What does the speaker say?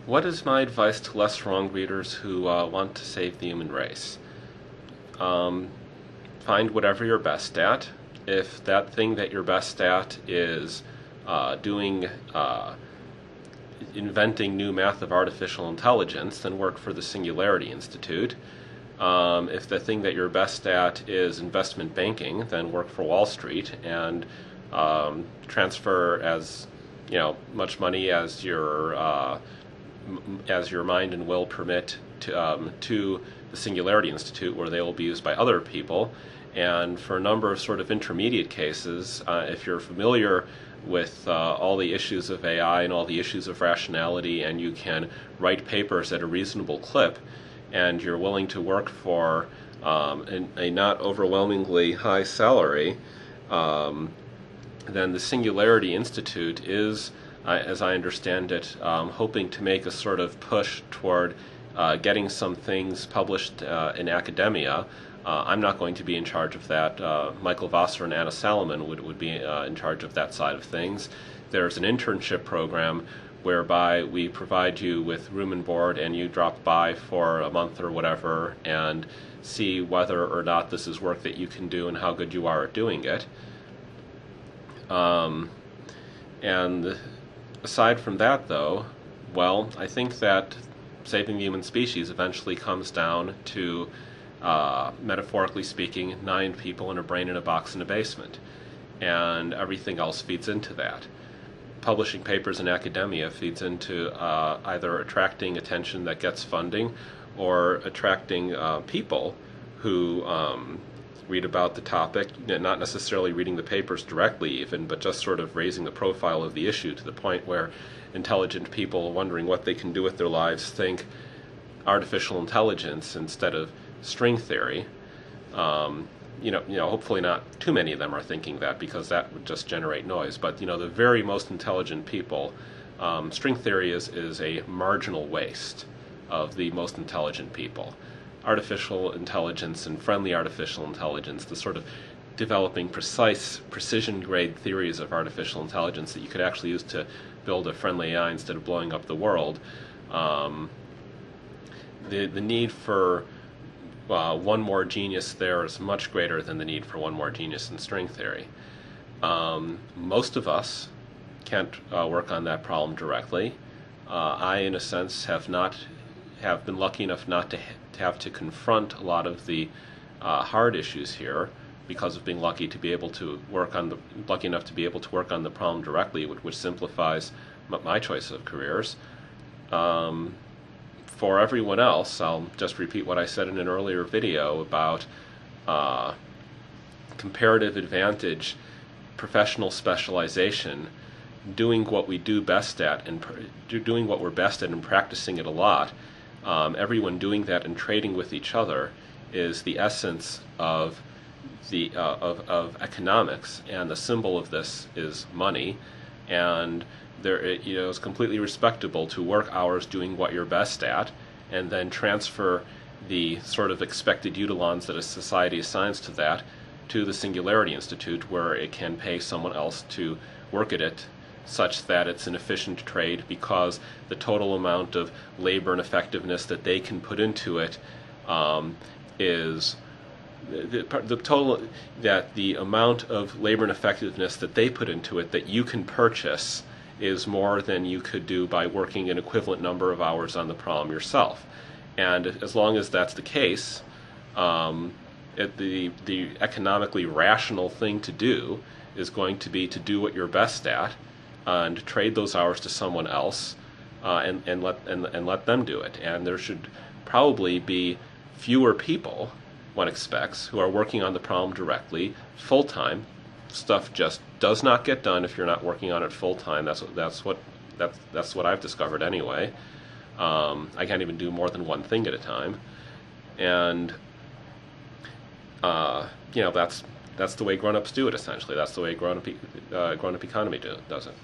What is my advice to less wrong readers who want to save the human race? Um, Find whatever you're best at. If that thing that you're best at is doing inventing new math of artificial intelligence, then work for the Singularity Institute. If the thing that you're best at is investment banking, then work for Wall Street and transfer much money as your mind and will permit to the Singularity Institute, where they will be used by other people. And for a number of sort of intermediate cases, if you're familiar with all the issues of AI and all the issues of rationality, and you can write papers at a reasonable clip, and you're willing to work for a not overwhelmingly high salary, then the Singularity Institute is, as I understand it, hoping to make a sort of push toward getting some things published in academia. I'm not going to be in charge of that. Michael Vassar and Anna Salomon would be in charge of that side of things. There's an internship program whereby we provide you with room and board, and you drop by for a month or whatever and see whether or not this is work that you can do and how good you are at doing it. And aside from that, though, well, I think that saving the human species eventually comes down to, metaphorically speaking, 9 people and a brain in a box in a basement. And everything else feeds into that. Publishing papers in academia feeds into either attracting attention that gets funding or attracting people who read about the topic, not necessarily reading the papers directly even, but just sort of raising the profile of the issue to the point where intelligent people wondering what they can do with their lives think artificial intelligence instead of string theory. Hopefully not too many of them are thinking that, because that would just generate noise. But the very most intelligent people, string theory is a marginal waste of the most intelligent people. Artificial intelligence and friendly artificial intelligence, the sort of developing precise precision-grade theories of artificial intelligence that you could actually use to build a friendly AI instead of blowing up the world. The need for one more genius there is much greater than the need for one more genius in string theory. Most of us can't work on that problem directly. I, in a sense, have been lucky enough not to have to confront a lot of the hard issues here, because of being lucky enough to be able to work on the problem directly, which simplifies my choice of careers. For everyone else, I'll just repeat what I said in an earlier video about comparative advantage, professional specialization, doing what we do best at, and doing what we're best at and practicing it a lot. Everyone doing that and trading with each other is the essence of economics, and the symbol of this is money. And it's completely respectable to work hours doing what you're best at, and then transfer the sort of expected eudolons that a society assigns to that to the Singularity Institute, where it can pay someone else to work at it, such that it's an efficient trade, because the total amount of labor and effectiveness that they can put into it is the amount of labor and effectiveness that they put into it that you can purchase is more than you could do by working an equivalent number of hours on the problem yourself. And as long as that's the case, the economically rational thing to do is going to be to do what you're best at, and trade those hours to someone else, and let them do it. And there should probably be fewer people, one expects, who are working on the problem directly full time. Stuff just does not get done if you're not working on it full time. That's what I've discovered anyway. I can't even do more than one thing at a time, and that's the way grown-ups do it. Essentially, that's the way grown-up economy does it.